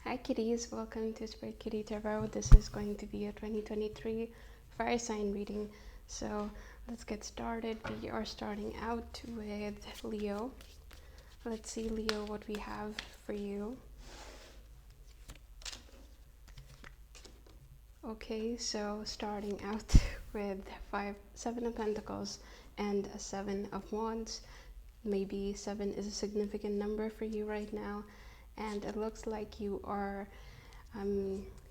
Hi kitties, welcome to Spirit Kitty Tarot. This is going to be a 2023 fire sign reading. So let's get started. We are starting out with Leo. Let's see, Leo, what we have for you. Okay, so starting out with Seven of Pentacles and a Seven of Wands. Maybe 7 is a significant number for you right now, and it looks like you are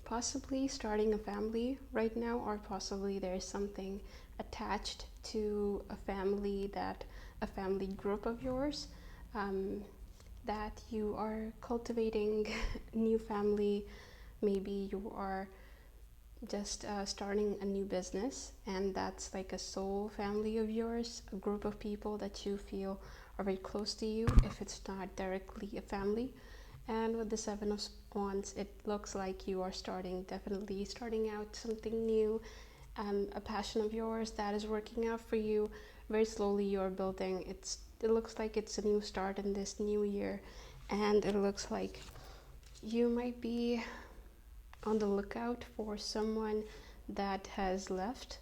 possibly starting a family right now, or possibly there's something attached to a family group of yours, that you are cultivating new family. Maybe you are just starting a new business, and that's like a soul family of yours, a group of people that you feel are very close to you, if it's not directly a family. And with the Seven of Wands, it looks like you are definitely starting out something new, a passion of yours that is working out for you. Very slowly you're building. It looks like it's a new start in this new year, and it looks like you might be on the lookout for someone that has left,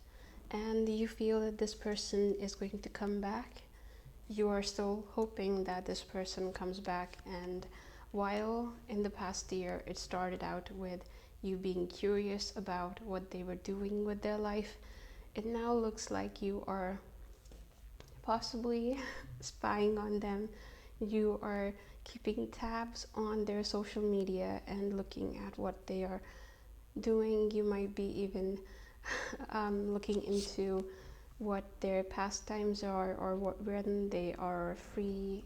and you feel that this person is going to come back. You are still hoping that this person comes back, and while in the past year it started out with you being curious about what they were doing with their life, it now looks like you are possibly spying on them. You are keeping tabs on their social media and looking at what they are doing. You might be even looking into what their pastimes are, or when they are free,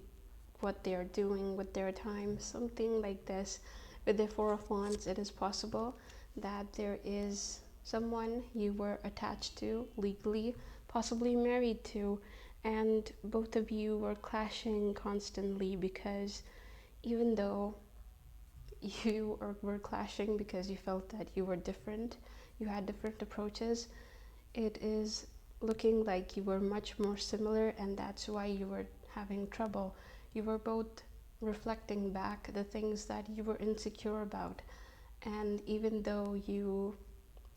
what they are doing with their time, something like this. With the Four of Wands, it is possible that there is someone you were attached to legally, possibly married to, and both of you were clashing constantly, because even though you were clashing because you felt that you were different, you had different approaches, it is looking like you were much more similar, and that's why you were having trouble. You were both reflecting back the things that you were insecure about, and even though you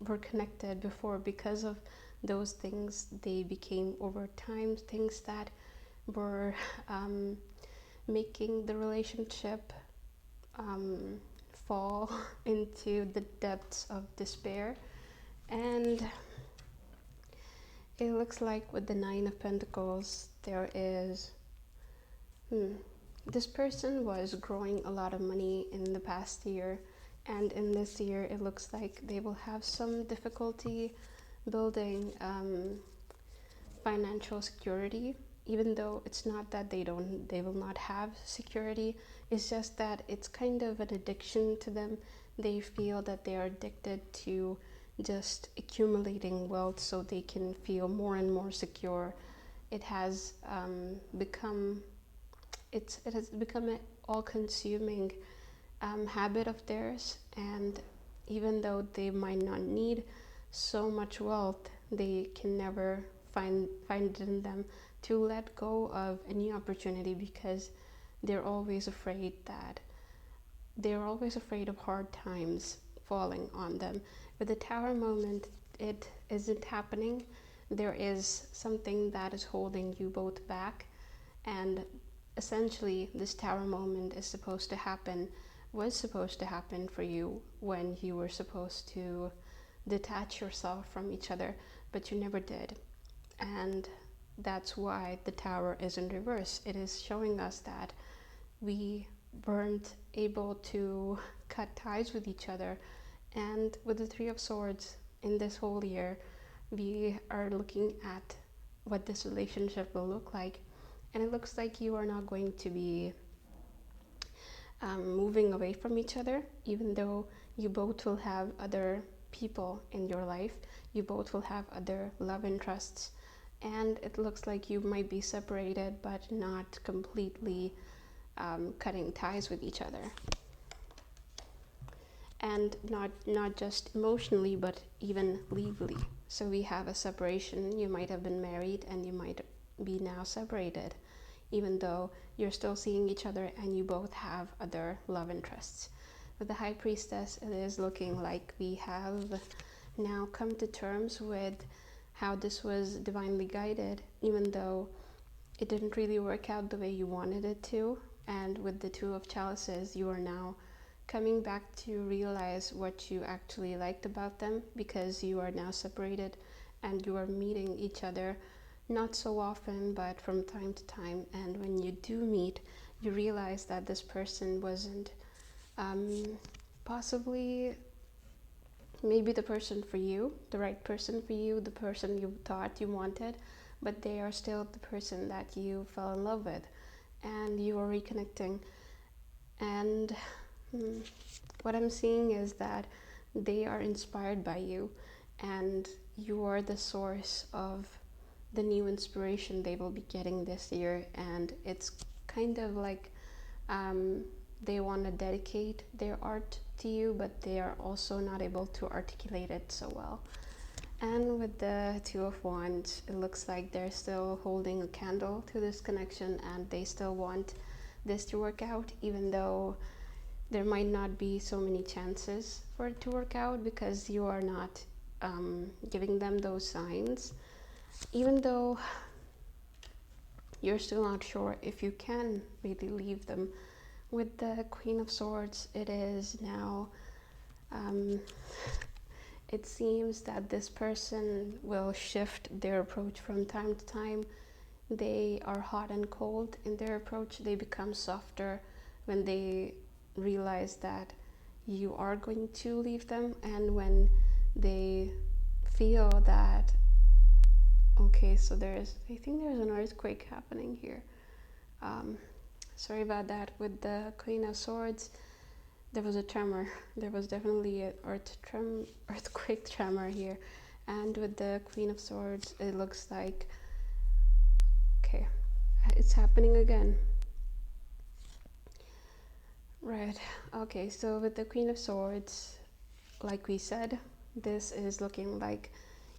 were connected before, because of those things, they became over time things that were making the relationship fall into the depths of despair. And it looks like with the Nine of Pentacles, there is this person was growing a lot of money in the past year, and in this year it looks like they will have some difficulty building financial security. Even though it's not that they will not have security, it's just that it's kind of an addiction to them. They feel that they are addicted to just accumulating wealth so they can feel more and more secure. It has become an all-consuming habit of theirs, and even though they might not need so much wealth, they can never find it in them to let go of any opportunity, because they're always afraid of hard times falling on them. With the Tower moment, it isn't happening. There is something that is holding you both back, and essentially this Tower moment was supposed to happen for you when you were supposed to detach yourself from each other, but you never did. And that's why the Tower is in reverse. It is showing us that we weren't able to cut ties with each other. And with the Three of Swords, in this whole year, we are looking at what this relationship will look like, and it looks like you are not going to be moving away from each other. Even though you both will have other people in your life, you both will have other love interests, and it looks like you might be separated but not completely cutting ties with each other, and not just emotionally but even legally. So we have a separation. You might have been married and you might be now separated, even though you're still seeing each other and you both have other love interests. with the High Priestess, it is looking like we have now come to terms with how this was divinely guided, even though it didn't really work out the way you wanted it to. And with the Two of Chalices, you are now coming back to realize what you actually liked about them, because you are now separated and you are meeting each other not so often, but from time to time. And when you do meet, you realize that this person wasn't possibly maybe the person for you, the right person for you, the person you thought you wanted, but they are still the person that you fell in love with, and you are reconnecting. And what I'm seeing is that they are inspired by you, and you are the source of the new inspiration they will be getting this year. And it's kind of like they want to dedicate their art to you, but they are also not able to articulate it so well. And with the Two of Wands, it looks like they're still holding a candle to this connection, and they still want this to work out, even though there might not be so many chances for it to work out, because you are not giving them those signs, even though you're still not sure if you can really leave them. With the Queen of Swords, it is now it seems that this person will shift their approach from time to time. They are hot and cold in their approach. They become softer when they realize that you are going to leave them, and when they feel that, okay, so I think there's an earthquake happening here. Sorry about that. With the Queen of Swords, there was a tremor. There was definitely an earthquake tremor here. And with the Queen of Swords, it looks like, okay, it's happening again. Right, okay, so with the Queen of Swords, like we said, this is looking like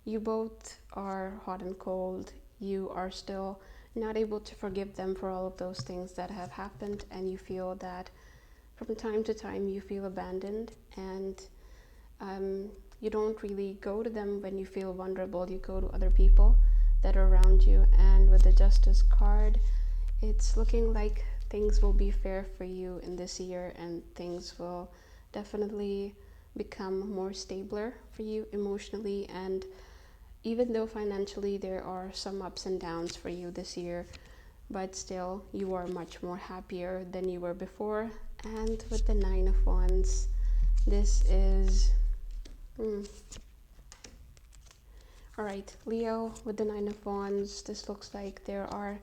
you both are hot and cold. You are still not able to forgive them for all of those things that have happened, and you feel that from time to time you feel abandoned, and you don't really go to them when you feel vulnerable. You go to other people that are around you. And with the Justice card, it's looking like things will be fair for you in this year, and things will definitely become more stabler for you emotionally. And even though financially there are some ups and downs for you this year, but still you are much more happier than you were before. And with the Nine of Wands, this is all right, Leo, with the Nine of Wands, this looks like there are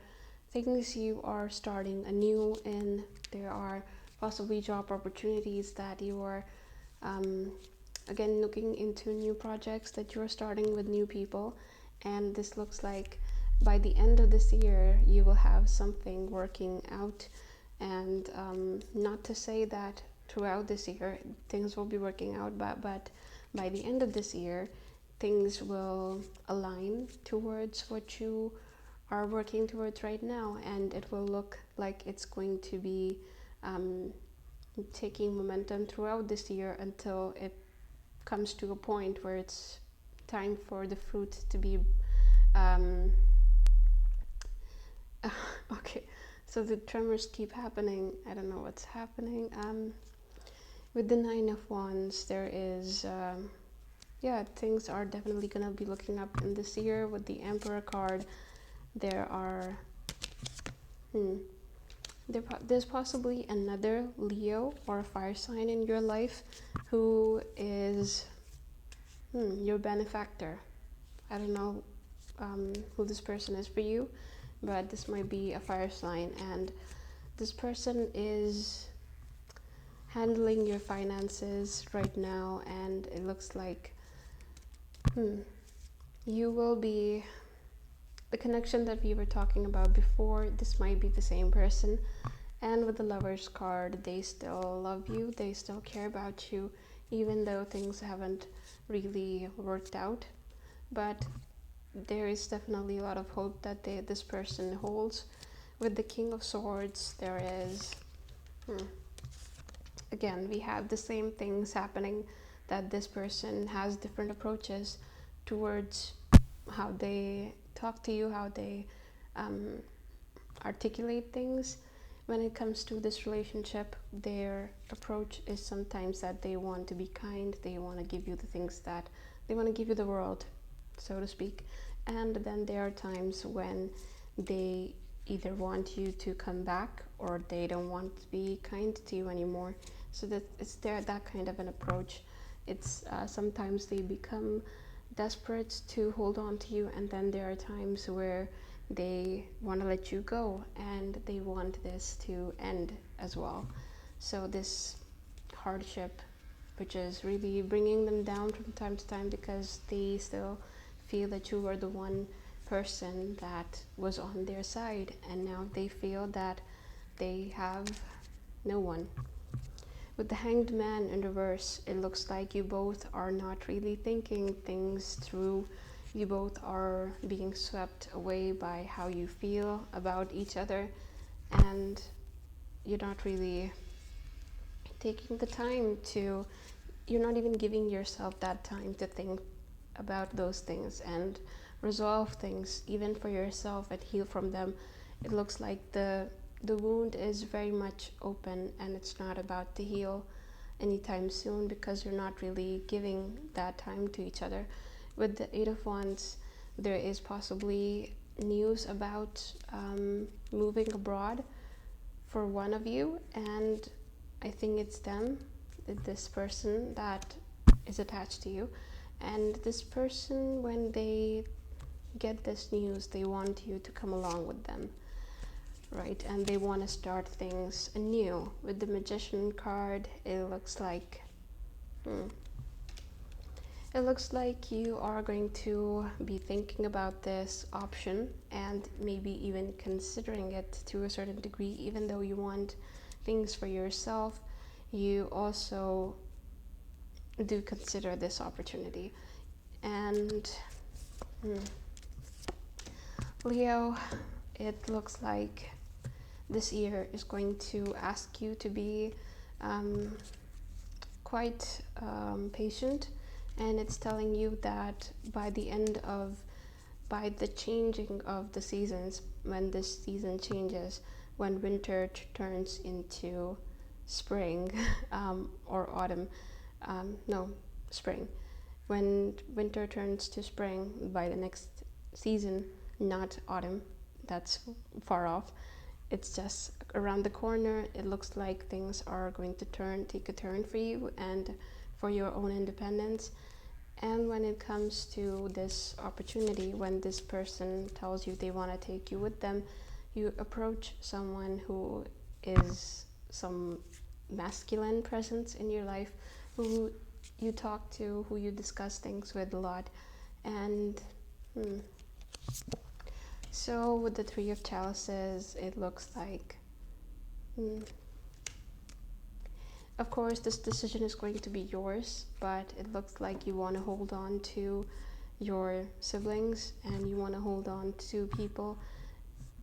things you are starting anew in. There are possibly job opportunities that you are again looking into, new projects that you're starting with new people. And this looks like by the end of this year you will have something working out. And not to say that throughout this year things will be working out, but by the end of this year things will align towards what you are working towards right now, and it will look like it's going to be taking momentum throughout this year until it comes to a point where it's time for the fruit to be okay, so the tremors keep happening. I don't know what's happening. With the Nine of Wands, there is yeah, things are definitely gonna be looking up in this year. With the Emperor card, there are there's possibly another Leo or a fire sign in your life who is your benefactor. I don't know who this person is for you, but this might be a fire sign, and this person is handling your finances right now, and it looks like you will be the connection that we were talking about before. This might be the same person. And with the Lovers card, they still love you, they still care about you, even though things haven't really worked out. But there is definitely a lot of hope that this person holds. With the King of Swords, there is again, we have the same things happening, that this person has different approaches towards how they talk to you, how they articulate things. When it comes to this relationship, their approach is sometimes that they want to be kind, they want to give you the things that they want to give you the world, so to speak. And then there are times when they either want you to come back or they don't want to be kind to you anymore. So that it's there, that kind of an approach. It's sometimes they become desperate to hold on to you, and then there are times where they want to let you go and they want this to end as well. So this hardship, which is really bringing them down from time to time, because they still feel that you were the one person that was on their side, and now they feel that they have no one. With the Hanged Man in reverse, it looks like you both are not really thinking things through. You both are being swept away by how you feel about each other, and you're not really taking the time to, you're not even giving yourself that time to think about those things and resolve things, even for yourself, and heal from them. It looks like the wound is very much open, and it's not about to heal anytime soon, because you're not really giving that time to each other. With the Eight of Wands, there is possibly news about moving abroad for one of you, and I think it's them, this person that is attached to you. And this person, when they get this news, they want you to come along with them, right? And they want to start things anew. With the Magician card, it looks like you are going to be thinking about this option and maybe even considering it to a certain degree. Even though you want things for yourself, you also do consider this opportunity. And Leo, it looks like this year is going to ask you to be quite patient, and it's telling you that by the changing of the seasons, when this season changes, when winter turns into spring or autumn, spring, when winter turns to spring by the next season, not autumn, that's far off, it's just around the corner. It looks like things are going to take a turn for you and for your own independence. And when it comes to this opportunity, when this person tells you they want to take you with them, you approach someone who is some masculine presence in your life, who you talk to, who you discuss things with a lot. And so with the Three of Chalices, it looks like of course this decision is going to be yours, but it looks like you want to hold on to your siblings, and you want to hold on to people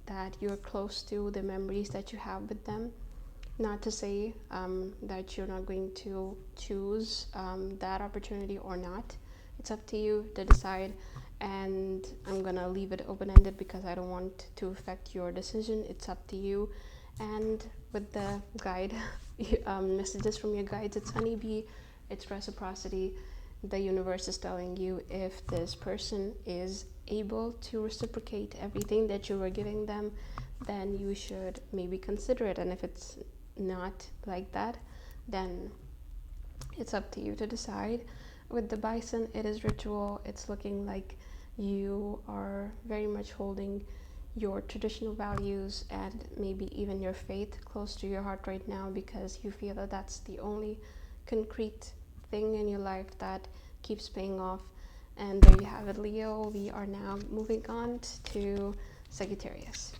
that you're close to, the memories that you have with them. Not to say that you're not going to choose that opportunity or not. It's up to you to decide, and I'm gonna leave it open-ended because I don't want to affect your decision. It's up to you. And with the guide messages from your guides, it's honeybee, it's reciprocity. The universe is telling you, if this person is able to reciprocate everything that you were giving them, then you should maybe consider it. And if it's not like that, then it's up to you to decide. With the bison, it is ritual. It's looking like you are very much holding your traditional values and maybe even your faith close to your heart right now, because you feel that that's the only concrete thing in your life that keeps paying off. And there you have it, Leo. We are now moving on to Sagittarius.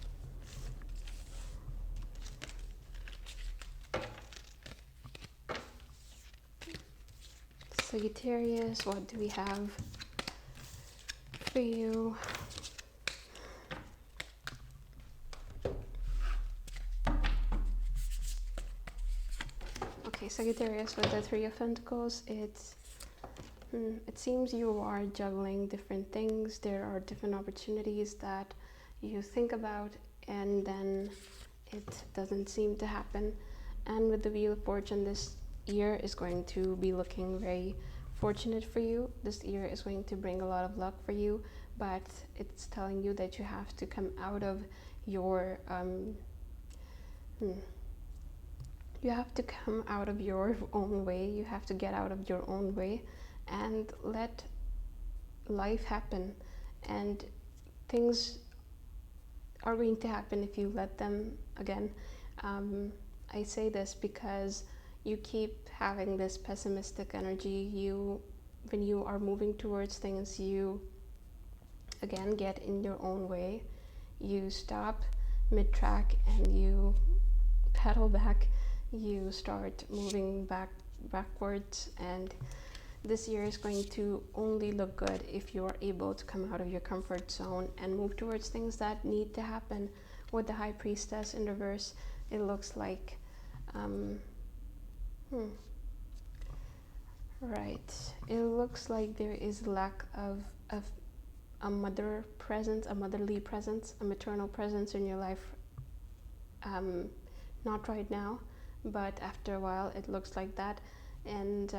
Sagittarius, what do we have for you? Okay, Sagittarius, with the Three of Pentacles, it seems you are juggling different things. There are different opportunities that you think about and then it doesn't seem to happen. And with the Wheel of Fortune, this year is going to be looking very fortunate for you. This year is going to bring a lot of luck for you, but it's telling you that you have to come out of your you have to come out of your own way. You have to get out of your own way and let life happen, and things are going to happen if you let them. Again, I say this because you keep having this pessimistic energy. When you are moving towards things, you again get in your own way. You stop mid-track and you pedal back. You start moving backwards, and this year is going to only look good if you are able to come out of your comfort zone and move towards things that need to happen. With the High Priestess in reverse, it looks like right, it looks like there is lack of a mother presence, a motherly presence, a maternal presence in your life. Not right now, but after a while it looks like that. And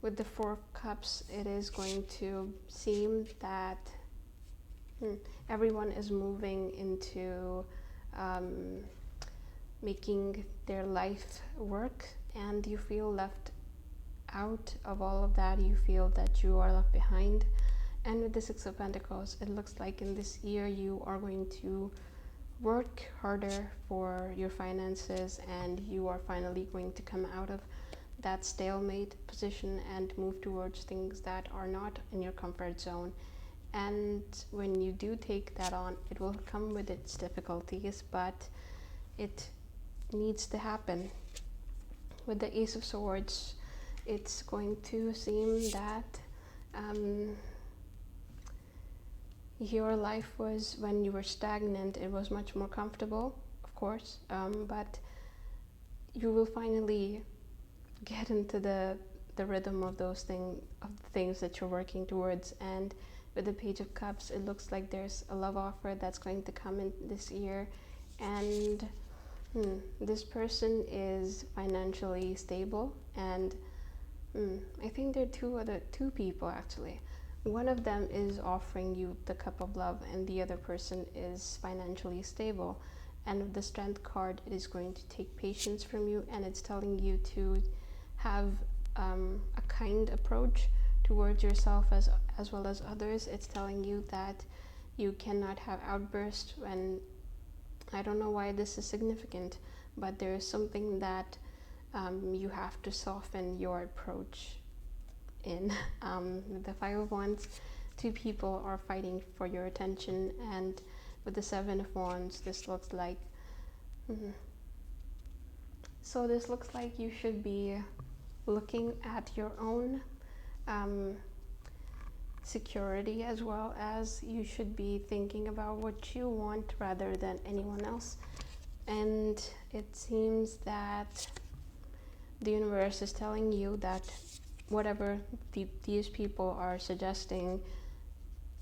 with the Four of Cups, it is going to seem that everyone is moving into making their life work, and you feel left out of all of that. You feel that you are left behind. And with the Six of Pentacles, it looks like in this year you are going to work harder for your finances, and you are finally going to come out of that stalemate position and move towards things that are not in your comfort zone. And when you do take that on, it will come with its difficulties, but it needs to happen. With the Ace of Swords, it's going to seem that your life was, when you were stagnant, it was much more comfortable, of course, but you will finally get into the rhythm of those things that you're working towards. And with the Page of Cups, it looks like there's a love offer that's going to come in this year, and this person is financially stable. And I think there are two people actually. One of them is offering you the cup of love, and the other person is financially stable. And with the Strength card, it is going to take patience from you, and it's telling you to have a kind approach towards yourself as well as others. It's telling you that you cannot have outbursts when, I don't know why this is significant, but there is something that you have to soften your approach in. With the Five of Wands, two people are fighting for your attention, and with the Seven of Wands, this looks like so this looks like you should be looking at your own security, as well as you should be thinking about what you want rather than anyone else. And it seems that the universe is telling you that whatever these people are suggesting,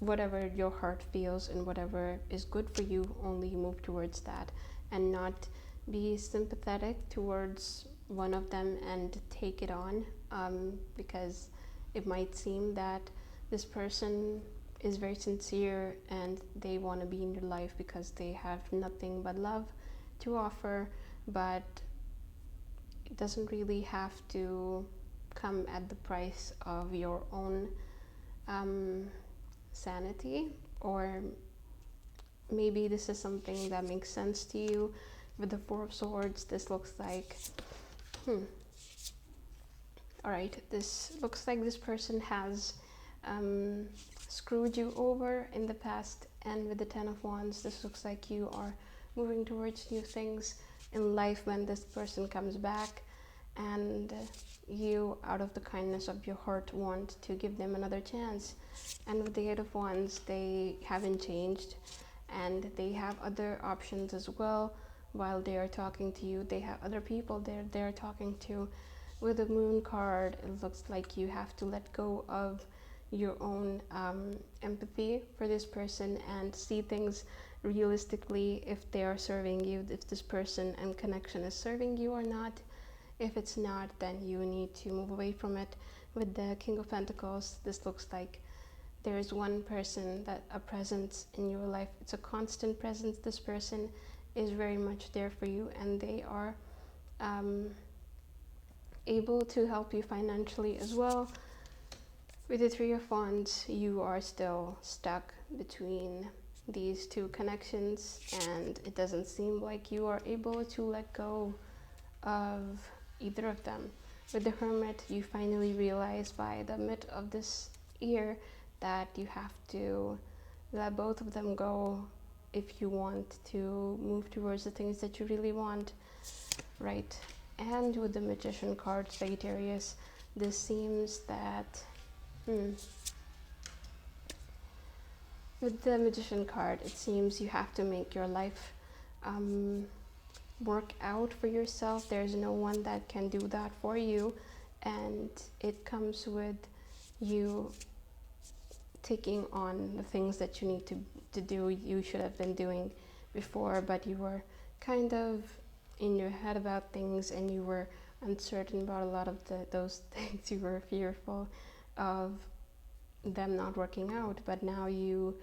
whatever your heart feels and whatever is good for you, only move towards that, and not be sympathetic towards one of them and take it on, because it might seem that this person is very sincere and they want to be in your life because they have nothing but love to offer, but it doesn't really have to come at the price of your own sanity. Or maybe this is something that makes sense to you. With the Four of Swords, this looks like alright, this looks like this person has screwed you over in the past. And with the Ten of Wands, this looks like you are moving towards new things in life when this person comes back, and you, out of the kindness of your heart, want to give them another chance. And with the Eight of Wands, they haven't changed and they have other options as well, while they are talking to you. They have other people they're talking to. With the Moon card, it looks like you have to let go of your own empathy for this person and see things realistically, if they are serving you, if this person and connection is serving you or not. If it's not, then you need to move away from it. With the King of Pentacles, this looks like there is one person, that a presence in your life. It's a constant presence. This person is very much there for you, and they are able to help you financially as well. With the Three of Wands, you are still stuck between these two connections, and it doesn't seem like you are able to let go of either of them. With the Hermit, you finally realize by the mid of this year that you have to let both of them go if you want to move towards the things that you really want, right? And with the Magician card, Sagittarius, this seems that with the Magician card, it seems you have to make your life work out for yourself. There's no one that can do that for you, and it comes with you taking on the things that you need to do, you should have been doing before, but you were kind of in your head about things, and you were uncertain about a lot of those things. You were fearful of them not working out, but now you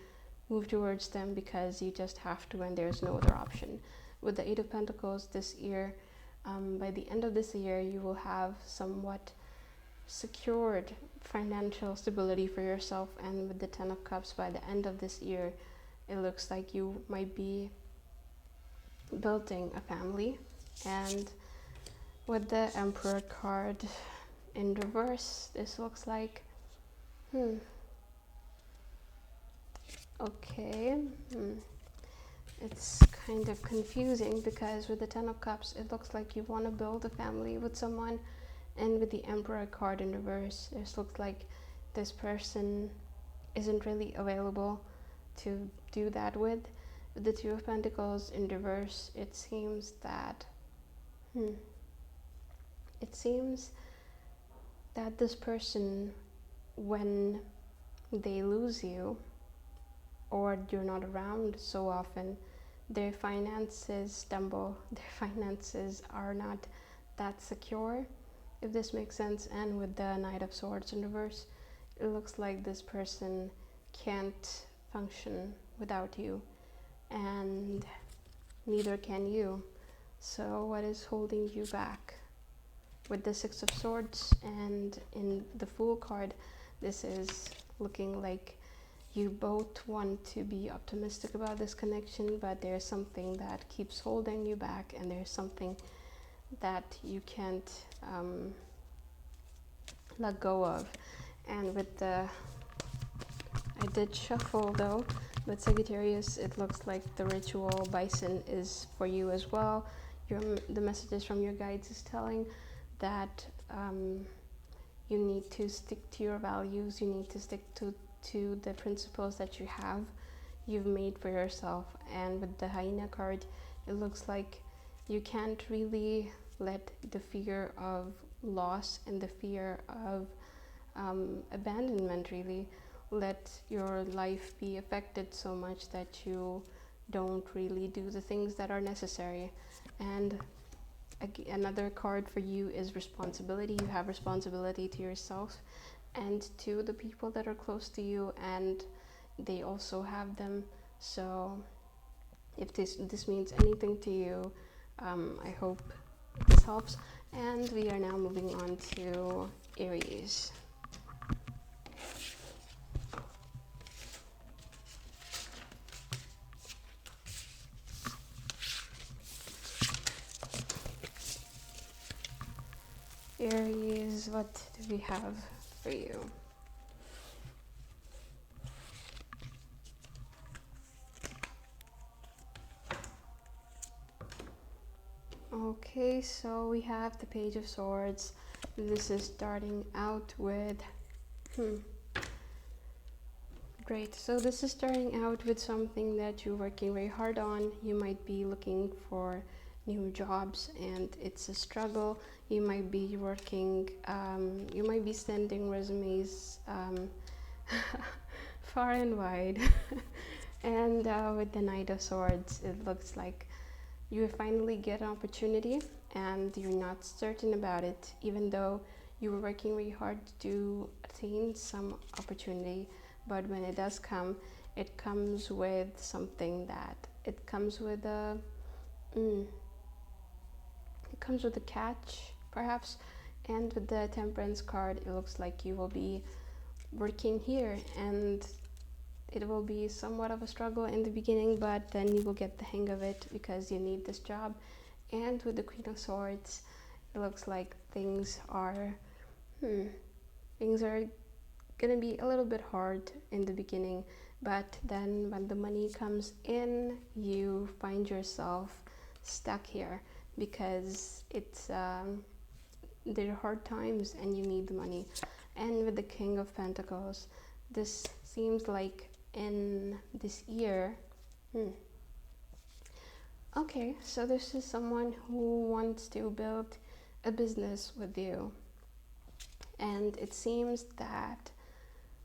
move towards them because you just have to, and there's no other option. With the Eight of Pentacles this year, by the end of this year, you will have somewhat secured financial stability for yourself. And with the Ten of Cups, by the end of this year, it looks like you might be building a family. And with the Emperor card in reverse, this looks like it's kind of confusing, because with the Ten of Cups, it looks like you want to build a family with someone, and with the Emperor card in reverse, it looks like this person isn't really available to do that with. With the Two of Pentacles in reverse, it seems that this person, when they lose you or you're not around so often, their finances stumble, their finances are not that secure, if this makes sense. And with the Knight of Swords in reverse, it looks like this person can't function without you, and neither can you. So what is holding you back? With the Six of Swords and in the Fool card, this is looking like you both want to be optimistic about this connection, but there's something that keeps holding you back, and there's something that you can't let go of. And with the, I did shuffle though, but Sagittarius, it looks like the ritual bison is for you as well. The messages from your guides is telling that you need to stick to your values, you need to stick to the principles that you've made for yourself. And with the Hyena card, it looks like you can't really let the fear of loss and the fear of abandonment really let your life be affected so much that you don't really do the things that are necessary. And another card for you is responsibility. You have responsibility to yourself and to the people that are close to you, and they also have them. So if this means anything to you, I hope this helps. And we are now moving on to Aries. Aries, what do we have for you? Okay, so we have the Page of Swords. This is starting out with great. So this is starting out with something that you're working very hard on. You might be looking for new jobs, and it's a struggle. You might be working, you might be sending resumes far and wide. And with the Knight of Swords, it looks like you finally get an opportunity and you're not certain about it, even though you were working really hard to attain some opportunity. But when it does come, it comes with something that it comes with a it comes with a catch, perhaps. And with the Temperance card, it looks like you will be working here, and it will be somewhat of a struggle in the beginning, but then you will get the hang of it because you need this job. And with the Queen of Swords, it looks like things are gonna be a little bit hard in the beginning, but then when the money comes in, you find yourself stuck here because it's there are hard times and you need the money. And with the King of Pentacles, this seems like in this year, okay, so this is someone who wants to build a business with you, and it seems that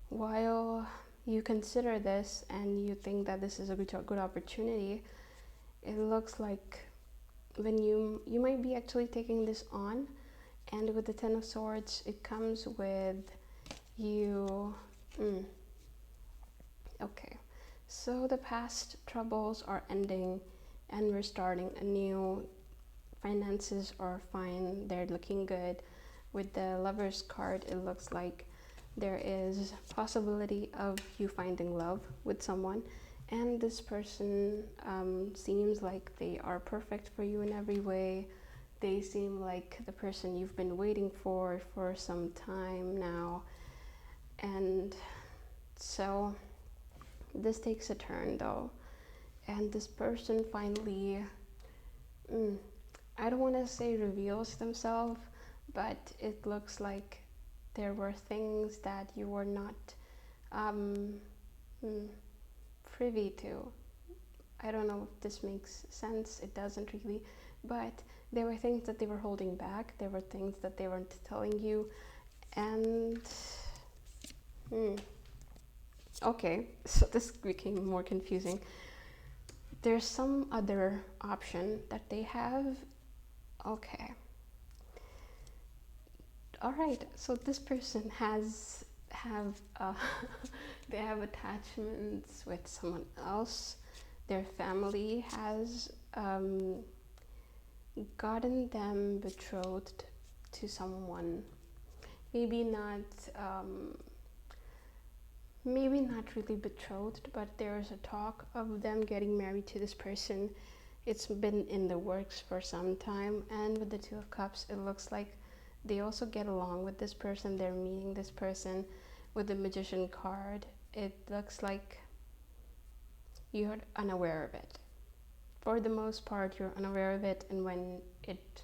while you consider this and you think that this is a good opportunity, it looks like when you might be actually taking this on. And with the Ten of Swords, it comes with you. Okay, so the past troubles are ending and we're starting anew. Finances are fine, they're looking good. With the Lover's card, it looks like there is possibility of you finding love with someone, and this person seems like they are perfect for you in every way. They seem like the person you've been waiting for some time now. And so this takes a turn though, and this person finally, I don't want to say reveals themselves, but it looks like there were things that you were not privy to. I don't know if this makes sense, it doesn't really, but there were things that they were holding back, there were things that they weren't telling you, and okay, so this became more confusing. There's some other option that they have. Okay. All right, so this person they have attachments with someone else. Their family has gotten them betrothed to someone. Maybe not really betrothed, but there's a talk of them getting married to this person. It's been in the works for some time. And with the Two of Cups, it looks like they also get along with this person. They're meeting this person. With the Magician card, it looks like you're unaware of it. For the most part, you're unaware of it, and when it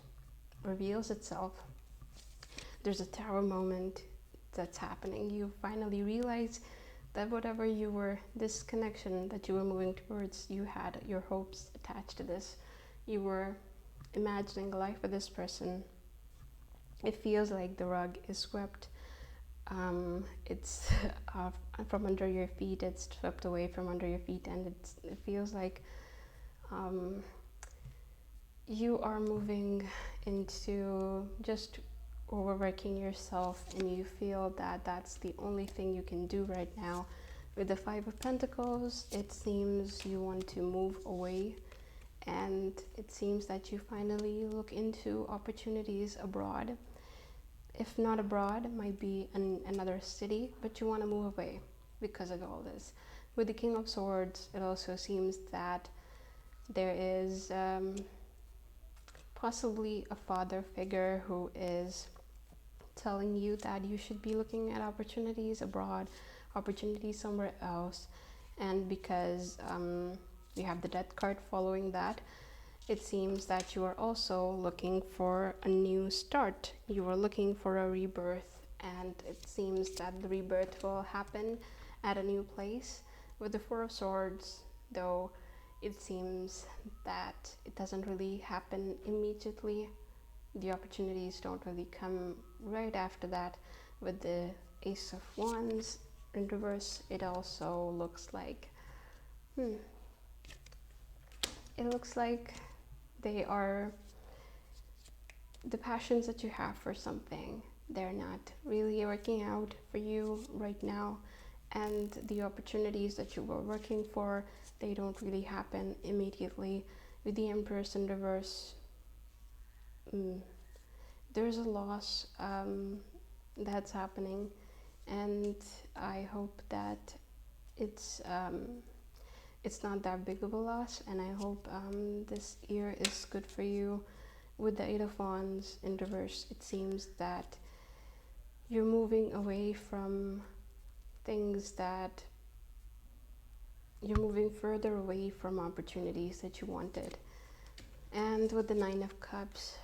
reveals itself, there's a tower moment that's happening. You finally realize that whatever this connection that you were moving towards, you had your hopes attached to this. You were imagining a life with this person. It feels like the rug is swept. It's from under your feet. It's swept away from under your feet, and it feels like you are moving into just overworking yourself, and you feel that that's the only thing you can do right now. With the Five of Pentacles, it seems you want to move away, and it seems that you finally look into opportunities abroad. If not abroad, it might be in another city, but you want to move away because of all this. With the King of Swords, it also seems that there is possibly a father figure who is telling you that you should be looking at opportunities abroad, opportunities somewhere else. And because you have the Death card following that, it seems that you are also looking for a new start. You are looking for a rebirth, and it seems that the rebirth will happen at a new place. With the Four of Swords, though, it seems that it doesn't really happen immediately. The opportunities don't really come right after that. With the Ace of Wands in reverse, it also looks like it looks like they are the passions that you have for something, they're not really working out for you right now, and the opportunities that you were working for, they don't really happen immediately. With the Empress in reverse, there's a loss that's happening, and I hope that it's not that big of a loss, and I hope this year is good for you. With the Eight of Wands in reverse, it seems that you're moving away from things that you're moving further away from opportunities that you wanted. And with the Nine of Cups,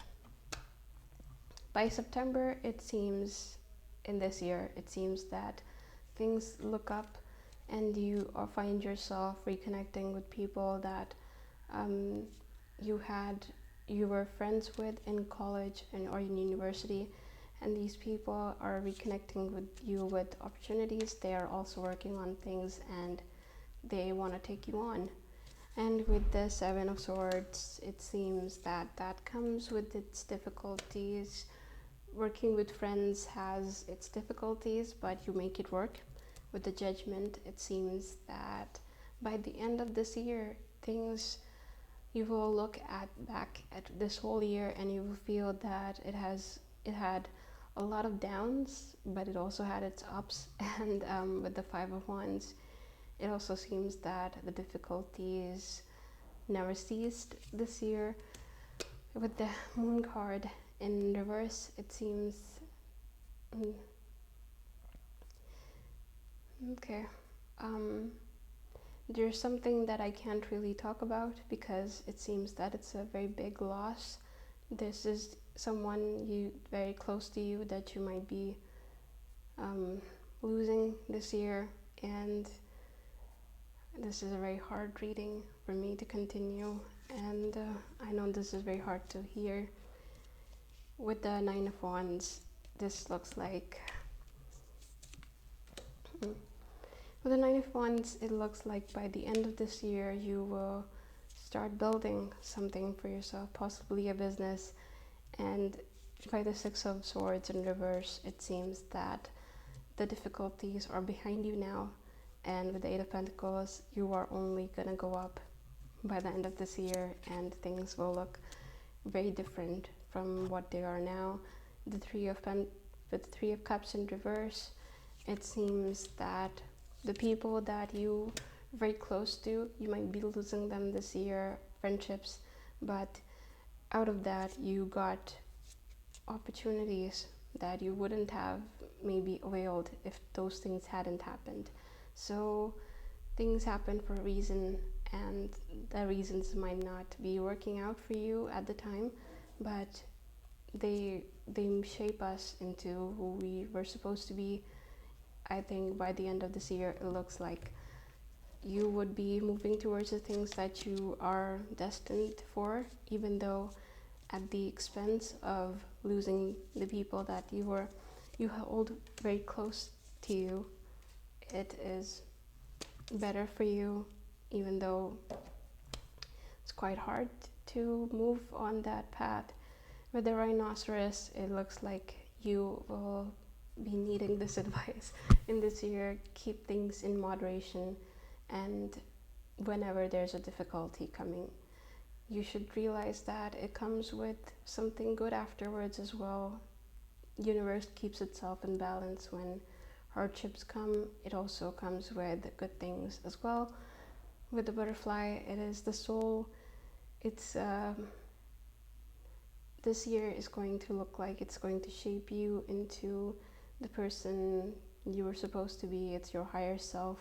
by September, it seems, in this year, it seems that things look up and you find yourself reconnecting with people that you were friends with in college or in university, and these people are reconnecting with you with opportunities. They are also working on things and they want to take you on. And with the Seven of Swords, it seems that that comes with its difficulties. Working with friends has its difficulties, but you make it work. With the Judgment, it seems that by the end of this year, you will look back at this whole year and you will feel that it had a lot of downs, but it also had its ups. And with the Five of Wands, it also seems that the difficulties never ceased this year. With the Moon card in reverse, it seems okay. There's something that I can't really talk about because it seems that it's a very big loss. This is someone very close to you that you might be losing this year, and this is a very hard reading for me to continue, and I know this is very hard to hear. With the Nine of Wands, this looks like with the Nine of Wands, it looks like by the end of this year you will start building something for yourself, possibly a business. And by the Six of Swords in reverse, it seems that the difficulties are behind you now, and with the Eight of Pentacles, you are only gonna go up by the end of this year, and things will look very different from what they are now. With the Three of Cups in reverse, it seems that the people that you are very close to, you might be losing them this year, friendships, but out of that you got opportunities that you wouldn't have maybe availed if those things hadn't happened. So things happen for a reason, and the reasons might not be working out for you at the time, but they shape us into who we were supposed to be. I think by the end of this year, it looks like you would be moving towards the things that you are destined for, even though at the expense of losing the people that you hold very close to you. It is better for you, even though it's quite hard to move on that path. With the Rhinoceros, it looks like you will be needing this advice in this year. Keep things in moderation, and whenever there's a difficulty coming, you should realize that it comes with something good afterwards as well. Universe keeps itself in balance. When hardships come, it also comes with good things as well. With the Butterfly, it is the soul. It's this year is going to look like it's going to shape you into the person you were supposed to be. It's your higher self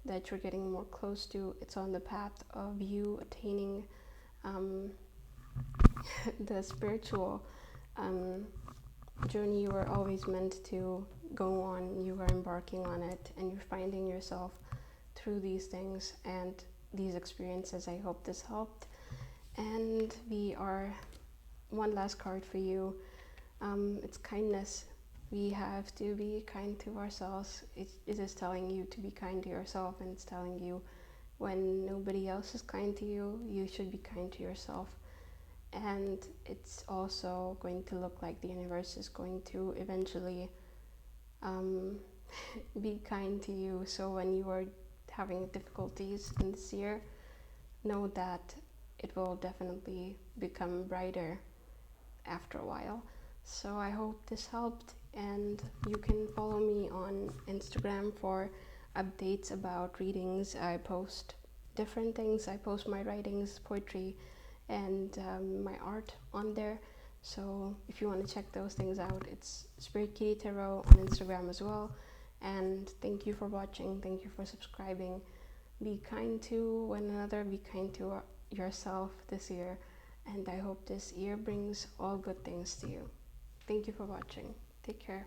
that you're getting more close to. It's on the path of you attaining the spiritual journey you were always meant to go on. You are embarking on it, and you're finding yourself through these things, and these experiences. I hope this helped. And we are one last card for you. It's kindness. We have to be kind to ourselves. It is telling you to be kind to yourself, and it's telling you when nobody else is kind to you, you should be kind to yourself. And it's also going to look like the universe is going to eventually be kind to you. So when you are having difficulties in this year, know that it will definitely become brighter after a while. So I hope this helped, and you can follow me on Instagram for updates about readings. I post different things. I post my writings, poetry, and my art on there. So if you want to check those things out, it's Spirit Kitty Tarot on Instagram as well. And thank you for watching. Thank you for subscribing. Be kind to one another. Be kind to yourself this year. And I hope this year brings all good things to you. Thank you for watching. Take care.